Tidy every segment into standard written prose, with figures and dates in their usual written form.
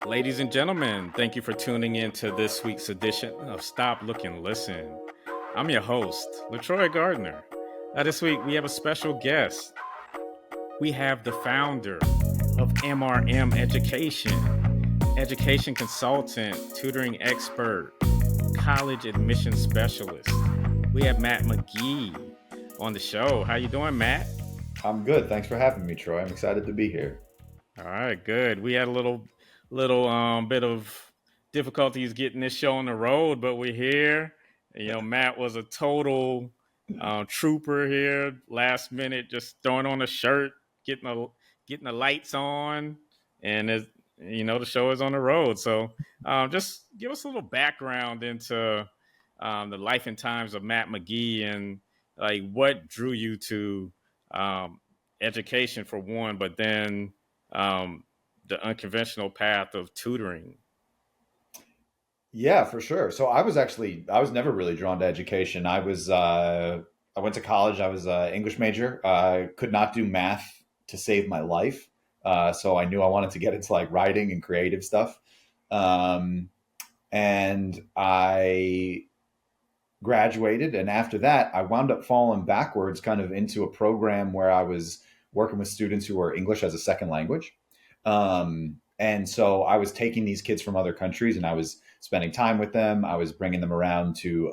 Ladies and gentlemen, thank you for tuning in to this week's edition of Stop, Look, and Listen. I'm your host, LeTroy Gardner. This week, we have a special guest. We have the founder of MRM Education, education consultant, tutoring expert, college admission specialist. We have Matt McGee on the show. How you doing, Matt? I'm good. Thanks for having me, Troy. I'm excited to be here. All right, good. We had a little bit of difficulties getting this show on the road, but we're here. Matt was a total trooper here. Last minute, just throwing on a shirt, getting the lights on, and the show is on the road. So, just give us a little background into the life and times of Matt McGee and like what drew you to education for one, but then the unconventional path of tutoring. Yeah, for sure. So I was never really drawn to education. I went to college. I was an English major. I could not do math to save my life. So I knew I wanted to get into like writing and creative stuff. Um, and I graduated. And after that, I wound up falling backwards kind of into a program where I was working with students who were English as a second language. And so I was taking these kids from other countries and I was spending time with them. I was bringing them around to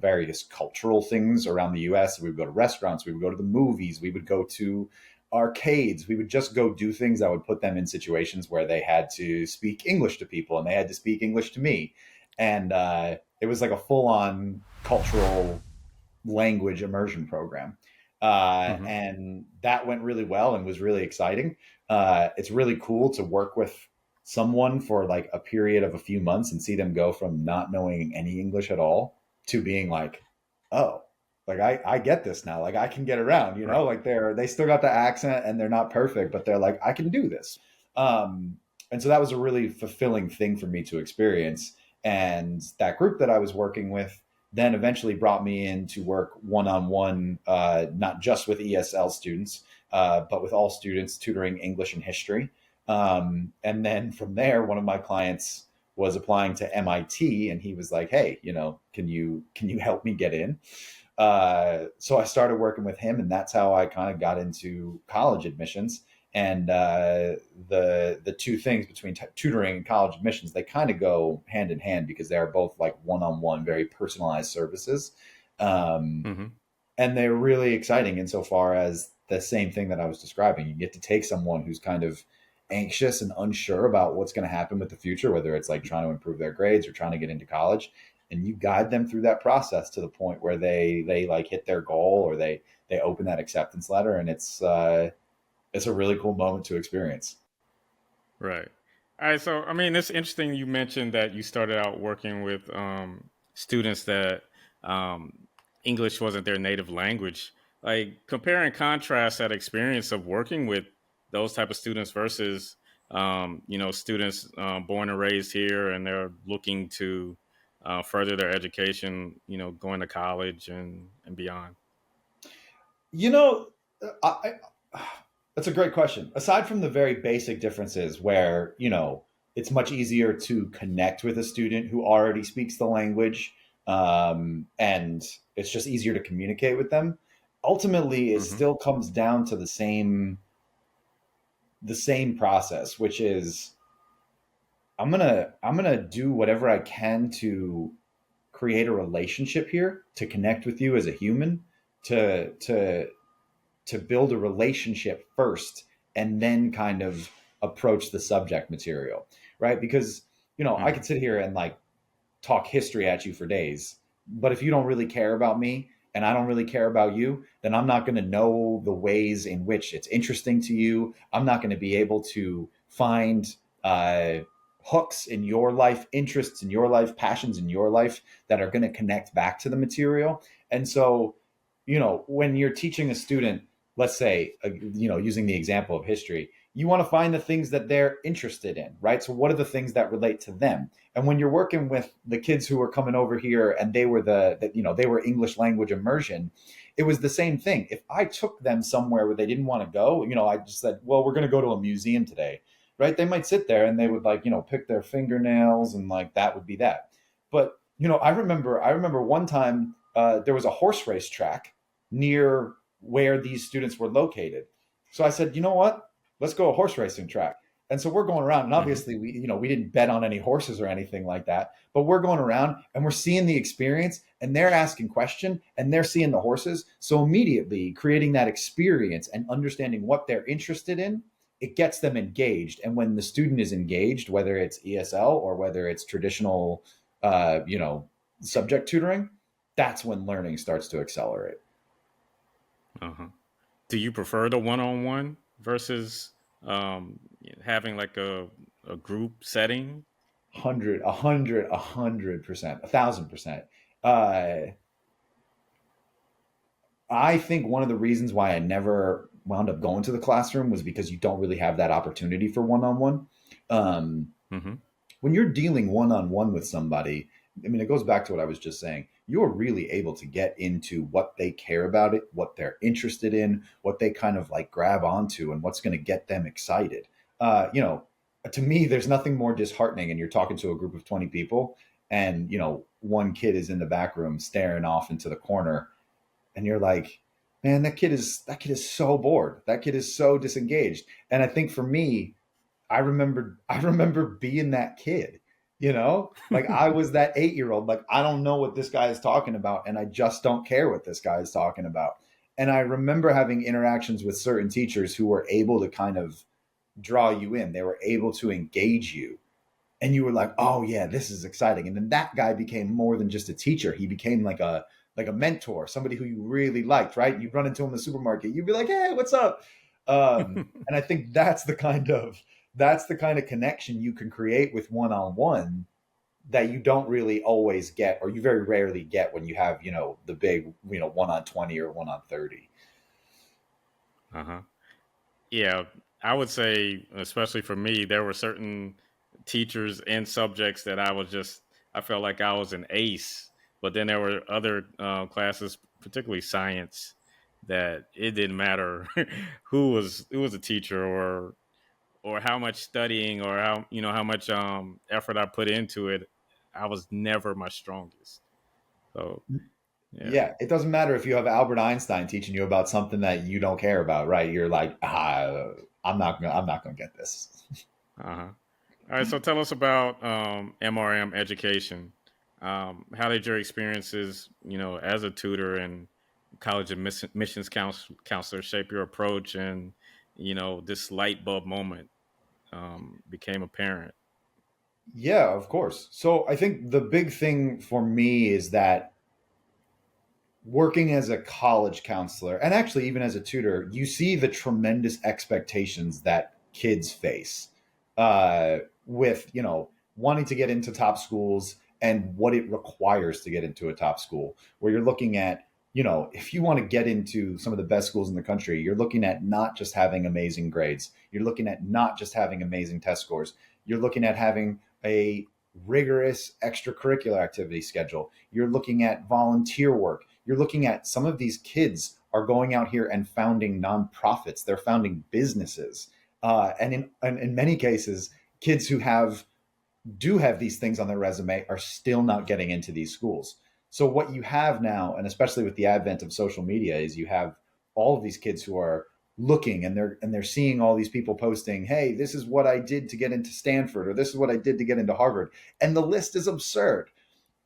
various cultural things around the US. We would go to restaurants, we would go to the movies, we would go to arcades. We would just go do things that would put them in situations where they had to speak English to people and they had to speak English to me. And it was like a full on cultural language immersion program. Mm-hmm. And that went really well and was really exciting. It's really cool to work with someone for like a period of a few months and see them go from not knowing any English at all to being like, oh, like I get this now. Like I can get around, Right. like they still got the accent and they're not perfect, but they're like, I can do this. And so that was a really fulfilling thing for me to experience. And that group that I was working with then eventually brought me in to work one on one, not just with ESL students, but with all students tutoring English and history. And then from there, one of my clients was applying to MIT, and he was like, "Hey, can you help me get in?" So I started working with him, and that's how I kind of got into college admissions. And the two things between tutoring and college admissions, they kind of go hand in hand because they are both like one-on-one, very personalized services. Um, Mm-hmm. and they're really exciting insofar as the same thing that I was describing. You get to take someone who's kind of anxious and unsure about what's going to happen with the future, whether it's like trying to improve their grades or trying to get into college, and you guide them through that process to the point where they like hit their goal or they open that acceptance letter, and it's a really cool moment to experience. Right. All right. So, I mean, it's interesting you mentioned that you started out working with students that um, English wasn't their native language. Like, compare and contrast that experience of working with those type of students versus, students born and raised here and they're looking to further their education, going to college and beyond. You know, that's a great question. Aside from the very basic differences where, it's much easier to connect with a student who already speaks the language, and it's just easier to communicate with them. Ultimately, it Mm-hmm. still comes down to the same process, which is I'm gonna do whatever I can to create a relationship here, to connect with you as a human, to to build a relationship first and then kind of approach the subject material, right? Because I Mm-hmm. could sit here and like talk history at you for days, but if you don't really care about me and I don't really care about you, then I'm not going to know the ways in which it's interesting to you. I'm not going to be able to find uh, hooks in your life, interests in your life, passions in your life that are going to connect back to the material. And so, when you're teaching a student, let's say, using the example of history, you want to find the things that they're interested in, right? So, what are the things that relate to them? And when you're working with the kids who were coming over here and they were they were English language immersion, it was the same thing. If I took them somewhere where they didn't want to go, I just said, well, we're going to go to a museum today. right? They might sit there and they would like, pick their fingernails and like that would be that. But, I remember one time there was a horse race track near where these students were located. So I said, you know what? Let's go a horse racing track. And so we're going around, and Mm-hmm. obviously we didn't bet on any horses or anything like that, but we're going around and we're seeing the experience, and they're asking question and they're seeing the horses. So immediately creating that experience and understanding what they're interested in, it gets them engaged. And when the student is engaged, whether it's ESL or whether it's traditional, uh, you know, subject tutoring, that's when learning starts to accelerate. Uh-huh. Do you prefer the one-on-one versus having like a group setting? 100%, 1,000%. Uh, I think one of the reasons why I never wound up going to the classroom was because you don't really have that opportunity for one on one. Mm-hmm. When you're dealing one on one with somebody, I mean, it goes back to what I was just saying. You're really able to get into what they care about, it, what they're interested in, what they kind of like grab onto, and what's going to get them excited. Uh, you know, to me, there's nothing more disheartening. And you're talking to a group of 20 people, and one kid is in the back room staring off into the corner, and you're like, man, that kid is so bored. That kid is so disengaged. And I think for me, I remember being that kid, like I was that 8-year old. Like, I don't know what this guy is talking about, and I just don't care what this guy is talking about. And I remember having interactions with certain teachers who were able to kind of draw you in. They were able to engage you, and you were like, oh yeah, this is exciting. And then that guy became more than just a teacher. He became like a mentor, somebody who you really liked, right? You'd run into him in the supermarket, you'd be like, hey, what's up? And I think that's the kind of connection you can create with one-on-one that you don't really always get, or you very rarely get when you have the big one on 20 or one on 30. Uh-huh. Yeah, I would say, especially for me, there were certain teachers and subjects that I felt like I was an ace. But then there were other classes, particularly science, that it didn't matter who was a teacher, or how much studying, or how much effort I put into it. I was never my strongest. So yeah. Yeah, it doesn't matter if you have Albert Einstein teaching you about something that you don't care about, right? You're like, I'm not gonna get this. Uh-huh. All right, so tell us about MRM education. How did your experiences, as a tutor and college admissions counselor, shape your approach, and this light bulb moment became apparent? Yeah, of course. So I think the big thing for me is that working as a college counselor, and actually even as a tutor, you see the tremendous expectations that kids face uh, with wanting to get into top schools and what it requires to get into a top school. Where you're looking at, if you want to get into some of the best schools in the country, you're looking at not just having amazing grades, you're looking at not just having amazing test scores, you're looking at having a rigorous extracurricular activity schedule, you're looking at volunteer work, you're looking at some of these kids are going out here and founding nonprofits. They're founding businesses, and in many cases, kids who do have these things on their resume are still not getting into these schools. So what you have now, and especially with the advent of social media, is you have all of these kids who are looking, and they're seeing all these people posting, hey, this is what I did to get into Stanford, or this is what I did to get into Harvard, and the list is absurd,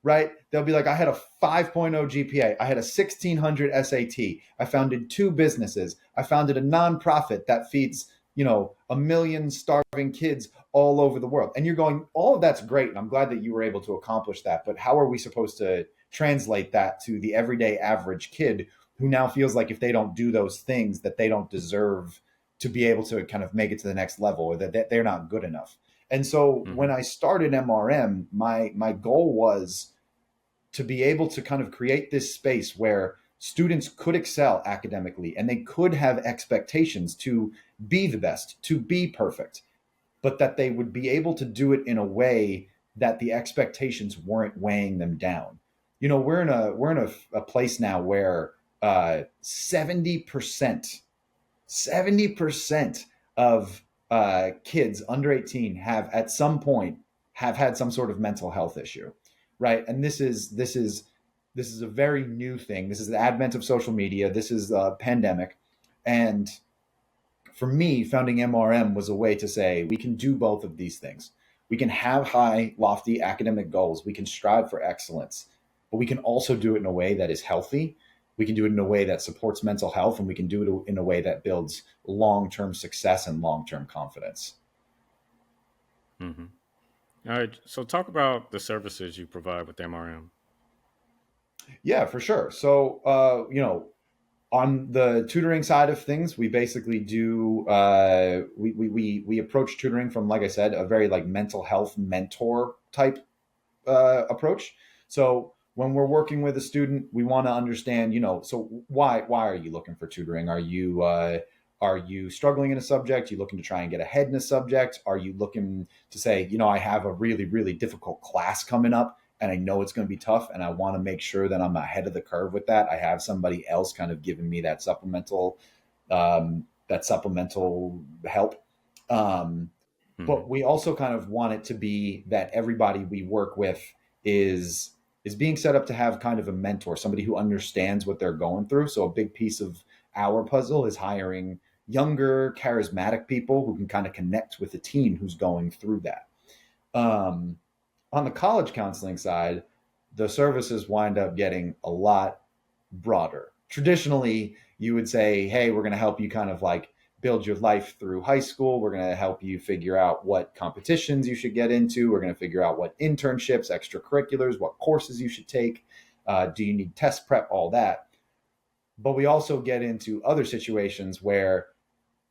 right? They'll be like, I had a 5.0 GPA. I had a 1600 SAT. I founded 2 businesses. I founded a nonprofit that feeds, a million starving kids all over the world. And you're going, all of that's great. And I'm glad that you were able to accomplish that. But how are we supposed to translate that to the everyday average kid who now feels like if they don't do those things, that they don't deserve to be able to kind of make it to the next level, or that they're not good enough? And so Mm-hmm. when I started MRM, my goal was to be able to kind of create this space where students could excel academically and they could have expectations to be the best, to be perfect, but that they would be able to do it in a way that the expectations weren't weighing them down. We're in a place now where 70% of kids under 18 have at some point have had some sort of mental health issue, right? And this is a very new thing. This is the advent of social media. This is a pandemic, and for me, founding MRM was a way to say we can do both of these things. We can have high, lofty academic goals. We can strive for excellence, but we can also do it in a way that is healthy. We can do it in a way that supports mental health, and we can do it in a way that builds long-term success and long-term confidence. Mm-hmm. All right. So talk about the services you provide with MRM. Yeah, for sure. So, on the tutoring side of things, we basically do we approach tutoring from, like I said, a very like mental health mentor type approach. So when we're working with a student, we want to understand, so why are you looking for tutoring? Are you struggling in a subject? Are you looking to try and get ahead in a subject? Are you looking to say, I have a really, really difficult class coming up and I know it's going to be tough and I want to make sure that I'm ahead of the curve with that. I have somebody else kind of giving me that supplemental help. But Mm-hmm. we also kind of want it to be that everybody we work with is is being set up to have kind of a mentor, somebody who understands what they're going through. So a big piece of our puzzle is hiring younger, charismatic people who can kind of connect with the teen who's going through that. Um, on the college counseling side, the services wind up getting a lot broader. Traditionally, you would say, hey, we're going to help you kind of like build your life through high school. We're going to help you figure out what competitions you should get into. We're going to figure out what internships, extracurriculars, what courses you should take. Do you need test prep, all that. But we also get into other situations where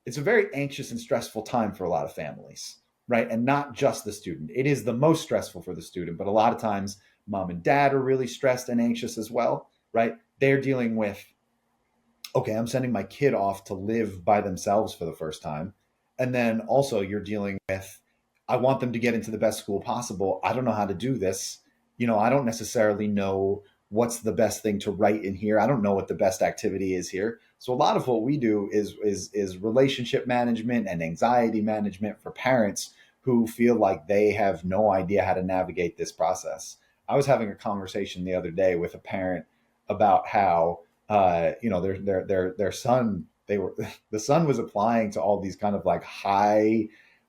it's a very anxious and stressful time for a lot of families, right? And not just the student. It is the most stressful for the student, but a lot of times mom and dad are really stressed and anxious as well, right? They're dealing with, okay, I'm sending my kid off to live by themselves for the first time. And then also you're dealing with, I want them to get into the best school possible. I don't know how to do this. I don't necessarily know what's the best thing to write in here. I don't know what the best activity is here. So a lot of what we do is relationship management and anxiety management for parents who feel like they have no idea how to navigate this process. I was having a conversation the other day with a parent about how their son, the son was applying to all these kind of like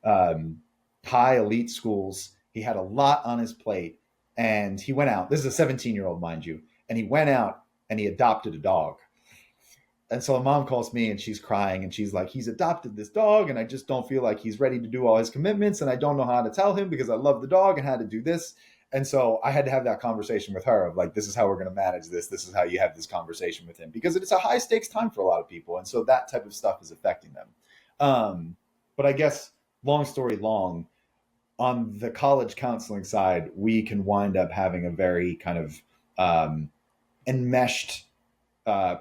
um, high elite schools. He had a lot on his plate, and he went out. This is a 17-year-old, mind you, and he went out and he adopted a dog. And so a mom calls me and she's crying and she's like, he's adopted this dog and I just don't feel like he's ready to do all his commitments and I don't know how to tell him because I love the dog and how to do this. And so I had to have that conversation with her of like, this is how we're going to manage this. This is how you have this conversation with him because it's a high stakes time for a lot of people. And so that type of stuff is affecting them. But I guess long story long, on the college counseling side, we can wind up having a very kind of enmeshed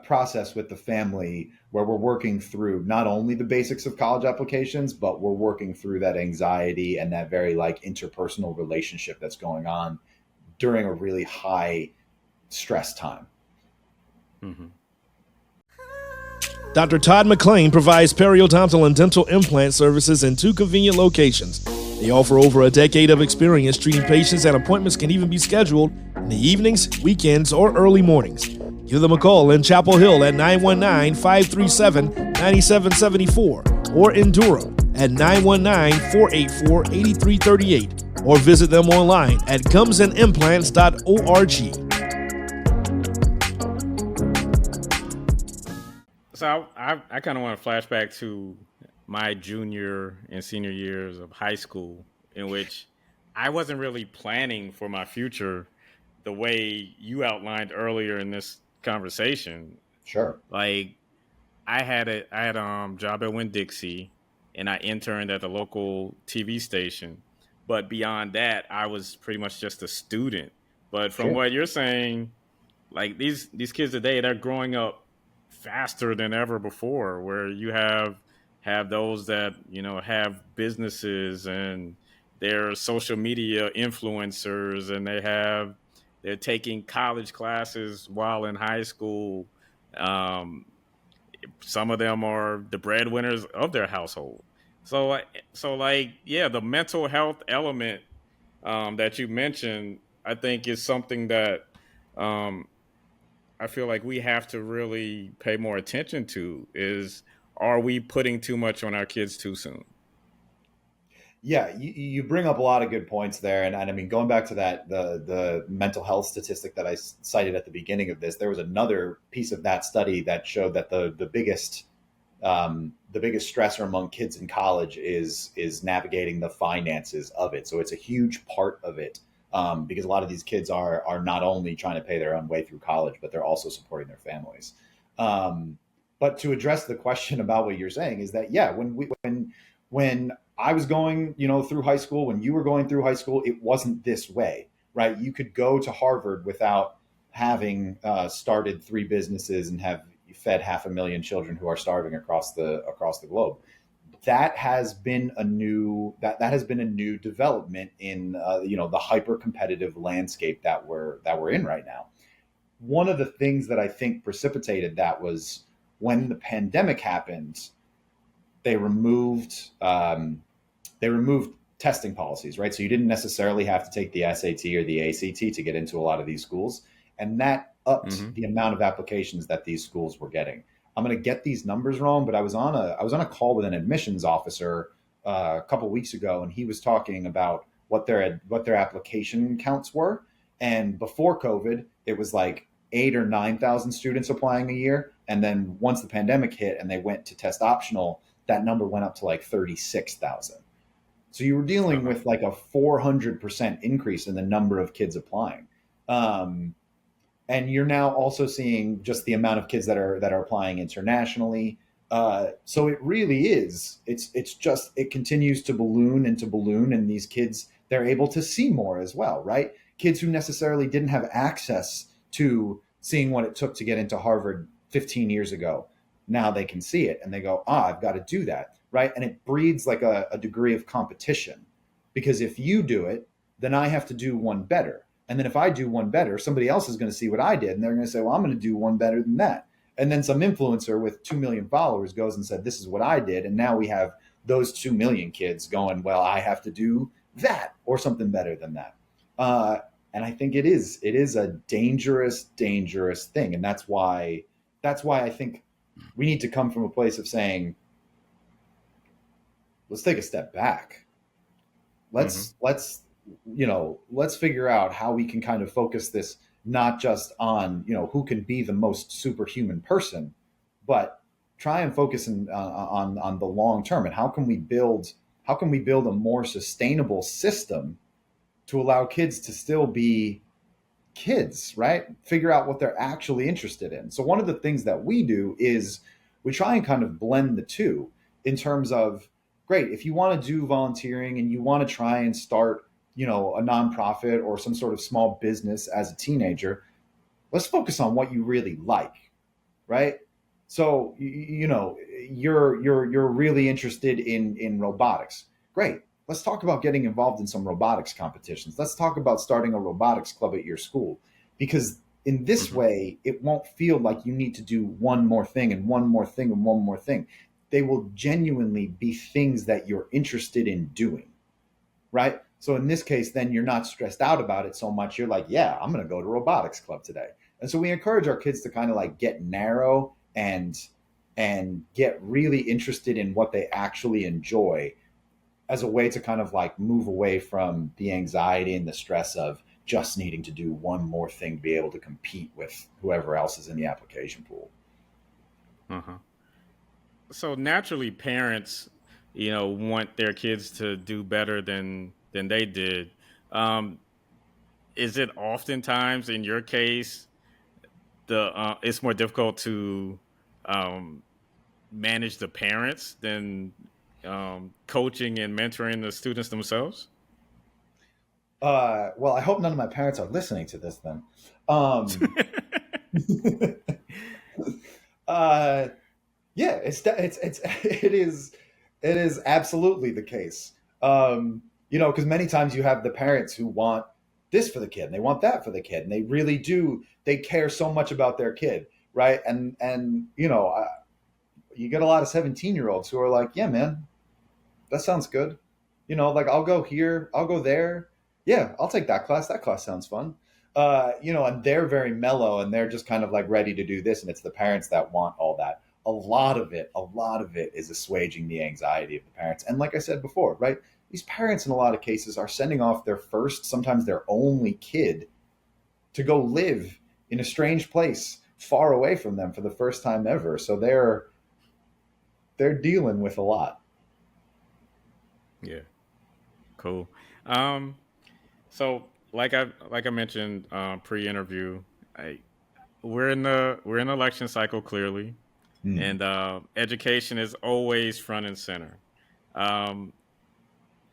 process with the family where we're working through not only the basics of college applications, but we're working through that anxiety and that very like interpersonal relationship that's going on during a really high stress time. Mm-hmm. Dr. Todd McClain provides periodontal and dental implant services in 2 convenient locations. They offer over a decade of experience treating patients, and appointments can even be scheduled in the evenings, weekends, or early mornings. Give them a call in Chapel Hill at 919-537-9774 or in Durham at 919-484-8338 or visit them online at gumsandimplants.org. So I kind of want to flash back to my junior and senior years of high school, in which I wasn't really planning for my future the way you outlined earlier in this conversation. Sure. Like I had a job at Winn Dixie, and I interned at the local TV station. But beyond that, I was pretty much just a student. But from Sure. what you're saying, like these kids today, they're growing up faster than ever before, where you have those that have businesses and they're social media influencers, and they're taking college classes while in high school. um, some of them are the breadwinners of their household. So, so like, yeah, the mental health element that you mentioned, I think is something that um, I feel like we have to really pay more attention to. Is, are we putting too much on our kids too soon? Yeah, you bring up a lot of good points there, and I mean, going back to that the mental health statistic that I cited at the beginning of this, there was another piece of that study that showed that the biggest stressor among kids in college is navigating the finances of it. So it's a huge part of it, because a lot of these kids are not only trying to pay their own way through college, but they're also supporting their families. But to address the question about what you're saying is that, yeah, when I was going, through high school, when you were going through high school, it wasn't this way, right? You could go to Harvard without having started three businesses and have fed 500,000 children who are starving across the globe. That has been a new development in the hyper competitive landscape that we're in right now. One of the things that I think precipitated that was when the pandemic happened. They removed testing policies, right? So you didn't necessarily have to take the SAT or the ACT to get into a lot of these schools, and that upped the amount of applications that these schools were getting. I'm going to get these numbers wrong, but I was on a call with an admissions officer a couple of weeks ago, and he was talking about what their application counts were. And before COVID, it was like 8 or 9 thousand students applying a year, and then once the pandemic hit and they went to test optional, that number went up to like 36,000. So you were dealing with like a 400% increase in the number of kids applying. And you're now also seeing just the amount of kids that are applying internationally. So it really is. It continues to balloon and to balloon, and these kids, they're able to see more as well, right? Kids who necessarily didn't have access to seeing what it took to get into Harvard 15 years ago, now they can see it and they go, I've got to do that, right? And it breeds like a degree of competition, because if you do it, then I have to do one better. And then if I do one better, somebody else is going to see what I did, and they're going to say, well, I'm going to do one better than that. And then some influencer with 2 million followers goes and said, this is what I did. And now we have those 2 million kids going, well, I have to do that or something better than that. And I think it is a dangerous, dangerous thing. And that's why I think we need to come from a place of saying, let's take a step back. Let's figure out how we can kind of focus this not just on, who can be the most superhuman person, but try and focus on the long term, and how can we build a more sustainable system to allow kids to still be kids, right? Figure out what they're actually interested in. So one of the things that we do is we try and kind of blend the two in terms of, great, if you want to do volunteering and you want to try and start, a nonprofit or some sort of small business as a teenager, let's focus on what you really like, right? So, you're really interested in robotics. Great. Let's talk about getting involved in some robotics competitions. Let's talk about starting a robotics club at your school, because in this way, it won't feel like you need to do one more thing and one more thing and one more thing. They will genuinely be things that you're interested in doing, right? So in this case, then you're not stressed out about it so much. You're like, yeah, I'm going to go to robotics club today. And so we encourage our kids to kind of like get narrow and get really interested in what they actually enjoy, as a way to kind of like move away from the anxiety and the stress of just needing to do one more thing to be able to compete with whoever else is in the application pool. So naturally, parents, want their kids to do better than they did. Is it oftentimes in your case it's more difficult to manage the parents than coaching and mentoring the students themselves? Well, I hope none of my parents are listening to this then. Um, yeah, it is absolutely the case. Because many times you have the parents who want this for the kid and they want that for the kid, and they really do. They care so much about their kid, right? And you get a lot of 17-year-olds who are like, yeah, man, that sounds good. You know, like I'll go here, I'll go there. Yeah, I'll take that class. That class sounds fun. You know, and they're very mellow and they're just kind of like ready to do this. And it's the parents that want all that. A lot of it is assuaging the anxiety of the parents. And like I said before, right? These parents in a lot of cases are sending off their first, sometimes their only kid to go live in a strange place far away from them for the first time ever. So they're dealing with a lot. Yeah, cool. Um, so like I mentioned pre-interview, I, we're in the election cycle clearly, Mm. and education is always front and center. Um,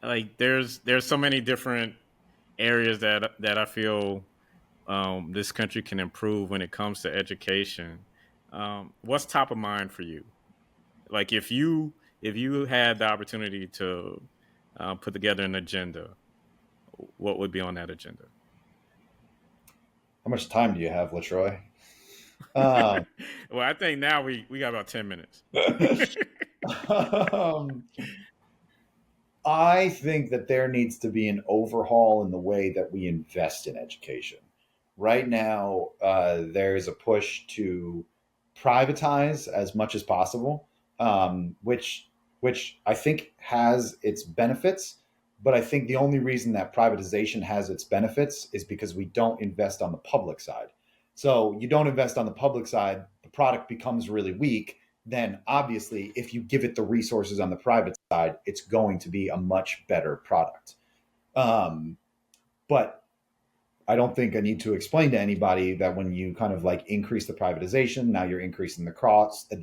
like there's so many different areas that I feel this country can improve when it comes to education. What's top of mind for you? Like if you had the opportunity to put together an agenda, what would be on that agenda? How much time do you have, LeTroy? Um, Well, I think now we got about 10 minutes. um, I think that there needs to be an overhaul in the way that we invest in education. Right now, there is a push to privatize as much as possible, which I think has its benefits. But I think the only reason that privatization has its benefits is because we don't invest on the public side. So you don't invest on the public side, the product becomes really weak. Then obviously, if you give it the resources on the private side, it's going to be a much better product. Um, but I don't think I need to explain to anybody that when you kind of like increase the privatization, now you're increasing the cost,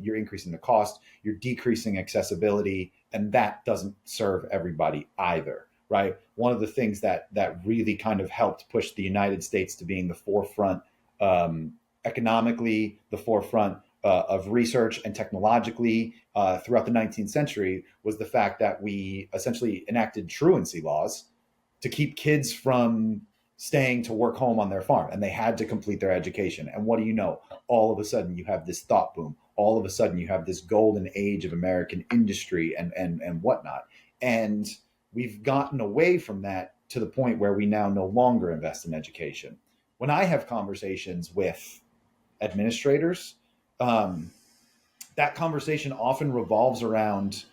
you're decreasing accessibility, and that doesn't serve everybody either, right? One of the things that really kind of helped push the United States to being the forefront economically, the forefront of research and technologically throughout the 19th century was the fact that we essentially enacted truancy laws to keep kids from staying to work home on their farm, and they had to complete their education. And what do you know? All of a sudden you have this thought boom. All of a sudden you have this golden age of American industry and whatnot. And we've gotten away from that to the point where we now no longer invest in education. When I have conversations with administrators, um, that conversation often revolves around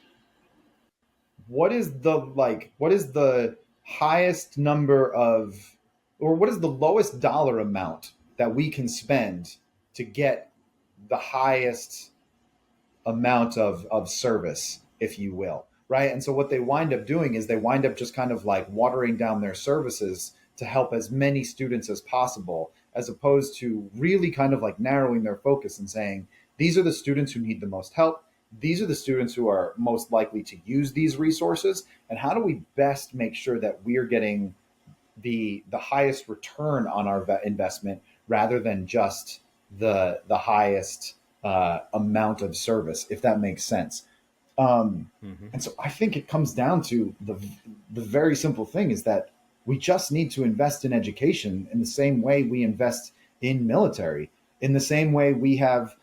what is the highest number of, or what is the lowest dollar amount that we can spend to get the highest amount of service, if you will, right? And so what they wind up doing is they wind up just kind of like watering down their services to help as many students as possible, as opposed to really kind of like narrowing their focus and saying, these are the students who need the most help. These are the students who are most likely to use these resources. And how do we best make sure that we're getting the highest return on our investment rather than just the highest amount of service, if that makes sense. Mm-hmm. And so I think it comes down to the very simple thing is that we just need to invest in education in the same way we invest in military, in the same way we have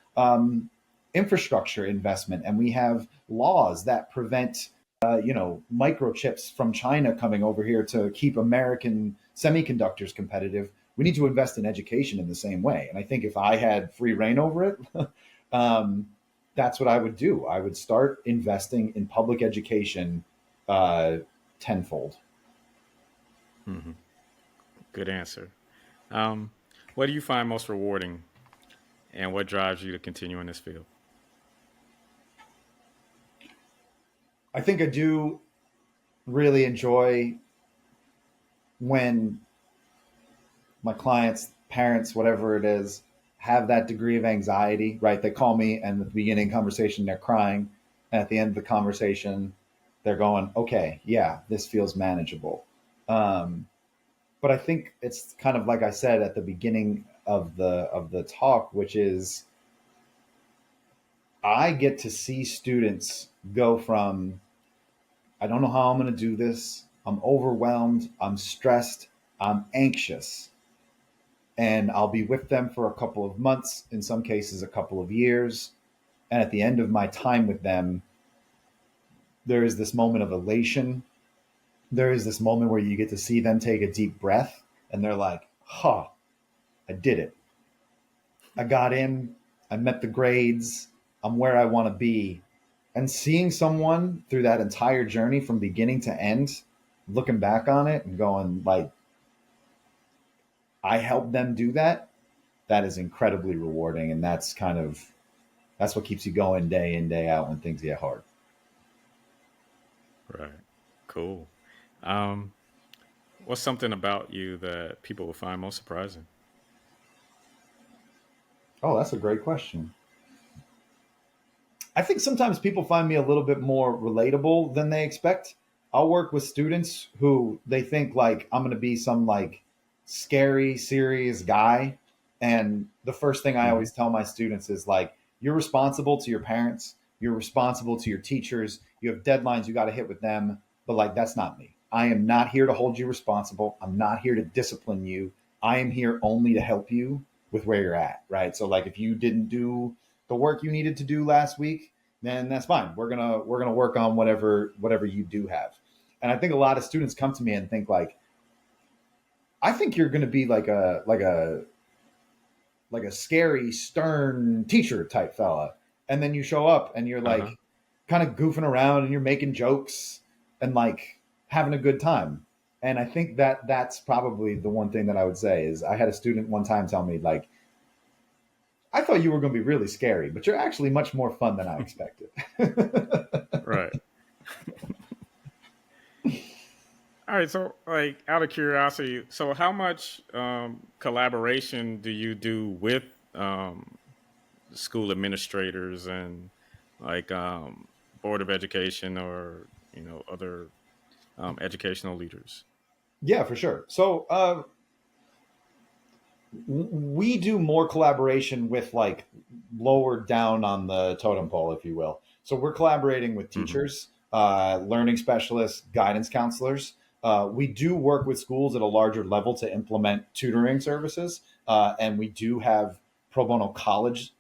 infrastructure investment, and we have laws that prevent microchips from China coming over here to keep American semiconductors competitive. We need to invest in education in the same way. And I think if I had free reign over it, that's what I would do. I would start investing in public education tenfold. Mm-hmm. Good answer. Um, what do you find most rewarding, and what drives you to continue in this field? I think I do really enjoy when my clients, parents, whatever it is, have that degree of anxiety, right? They call me and at the beginning conversation, they're crying. And at the end of the conversation, they're going, okay, yeah, this feels manageable. Um, but I think it's kind of like I said at the beginning of the talk, which is I get to see students go from, I don't know how I'm going to do this. I'm overwhelmed. I'm stressed. I'm anxious. And I'll be with them for a couple of months, in some cases, a couple of years. And at the end of my time with them, There is this moment of elation. There is this moment where you get to see them take a deep breath and they're like, huh, I did it. I got in, I met the grades, I'm where I want to be. And seeing someone through that entire journey from beginning to end, looking back on it and going like, I helped them do that, that is incredibly rewarding. And that's what keeps you going day in, day out when things get hard. Right. Cool. Um, what's something about you that people will find most surprising? Oh, that's a great question. I think sometimes people find me a little bit more relatable than they expect. I'll work with students who they think like I'm going to be some like scary, serious guy. And the first thing I Mm-hmm. always tell my students is like, you're responsible to your parents, you're responsible to your teachers, you have deadlines you got to hit with them. But like, that's not me. I am not here to hold you responsible. I'm not here to discipline you. I am here only to help you with where you're at. Right. So like, if you didn't do the work you needed to do last week, then that's fine. We're gonna work on whatever you do have. And I think a lot of students come to me and think like, I think you're gonna be like a scary, stern teacher type fella. And then you show up and you're Uh-huh. like kind of goofing around and you're making jokes and like having a good time. And I think that that's probably the one thing that I would say is I had a student one time tell me like, I thought you were going to be really scary, but you're actually much more fun than I expected. Right. All right. So, like, out of curiosity, so how much collaboration do you do with school administrators and like board of education or other educational leaders? Yeah, for sure. So we do more collaboration with like lower down on the totem pole, if you will. So we're collaborating with Mm-hmm. teachers, learning specialists, guidance counselors. We do work with schools at a larger level to implement tutoring services, and we do have pro bono college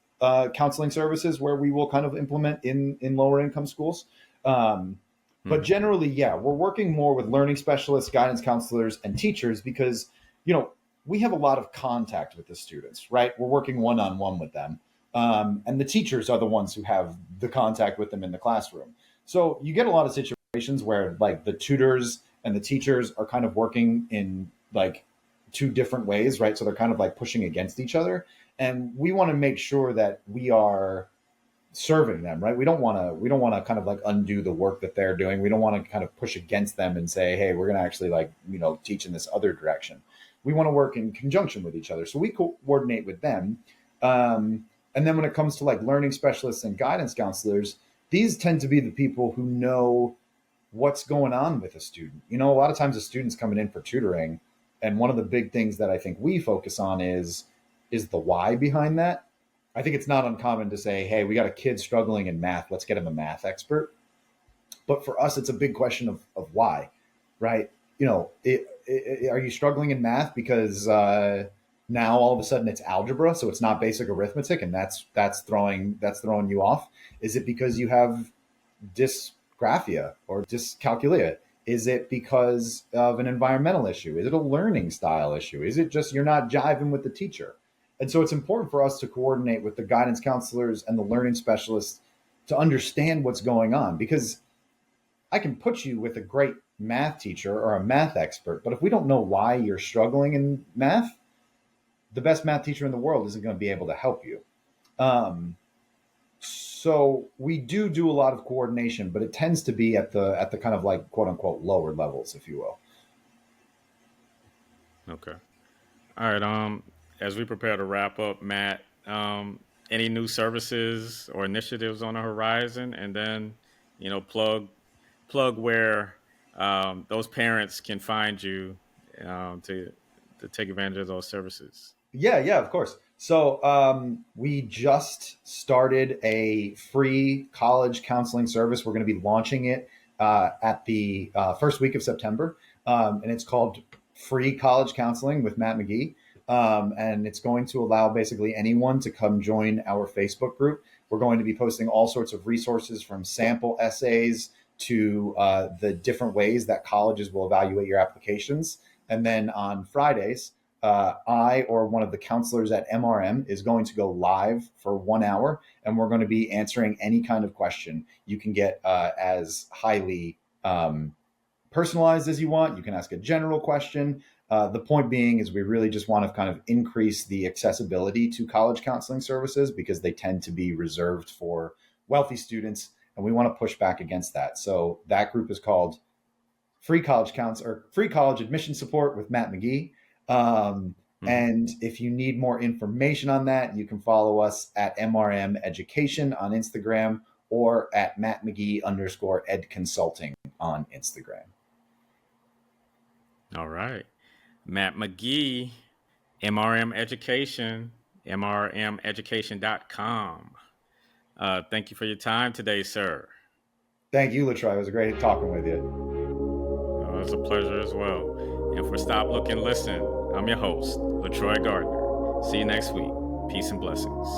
counseling services where we will kind of implement in lower income schools. Um, but Mm-hmm. generally, yeah, we're working more with learning specialists, guidance counselors, and teachers because you know we have a lot of contact with the students, right? We're working one on one with them. And the teachers are the ones who have the contact with them in the classroom. So you get a lot of situations where like the tutors and the teachers are kind of working in like two different ways, right? So they're kind of like pushing against each other. And we want to make sure that we are serving them, right? We don't want to kind of like undo the work that they're doing. We don't want to kind of push against them and say, hey, we're going to actually like, teach in this other direction. We want to work in conjunction with each other. So we coordinate with them. And then when it comes to like learning specialists and guidance counselors, these tend to be the people who know what's going on with a student. A lot of times a student's coming in for tutoring. And one of the big things that I think we focus on is the why behind that. I think it's not uncommon to say, hey, we got a kid struggling in math. Let's get him a math expert. But for us, it's a big question of why, right? Are you struggling in math because now all of a sudden it's algebra, so it's not basic arithmetic, and that's throwing you off? Is it because you have dysgraphia or dyscalculia? Is it because of an environmental issue? Is it a learning style issue? Is it just you're not jiving with the teacher? And so it's important for us to coordinate with the guidance counselors and the learning specialists to understand what's going on because I can put you with a great math teacher or a math expert, but if we don't know why you're struggling in math, the best math teacher in the world isn't going to be able to help you. Um, so we do a lot of coordination, but it tends to be at the kind of like quote unquote lower levels, if you will. Okay. All right. As we prepare to wrap up, Matt, any new services or initiatives on the horizon, and then plug where those parents can find you to take advantage of those services. Yeah, of course. So we just started a free college counseling service. We're going to be launching it at the first week of September, and it's called Free College Counseling with Matt McGee. And it's going to allow basically anyone to come join our Facebook group. We're going to be posting all sorts of resources from sample essays to the different ways that colleges will evaluate your applications. And then on Fridays, I or one of the counselors at MRM is going to go live for 1 hour, and we're going to be answering any kind of question. You can get as highly personalized as you want. You can ask a general question. The point being is we really just want to kind of increase the accessibility to college counseling services because they tend to be reserved for wealthy students, and we want to push back against that. So that group is called Free College Admission Support with Matt McGee. And if you need more information on that, you can follow us at MRM Education on Instagram or at Matt McGee _Ed Consulting on Instagram. All right. Matt McGee, MRM Education, MRMeducation.com. Thank you for your time today, sir. Thank you, LeTroy. It was great talking with you. It was a pleasure as well. And for Stop, Look, and Listen, I'm your host, LeTroy Gardner. See you next week. Peace and blessings.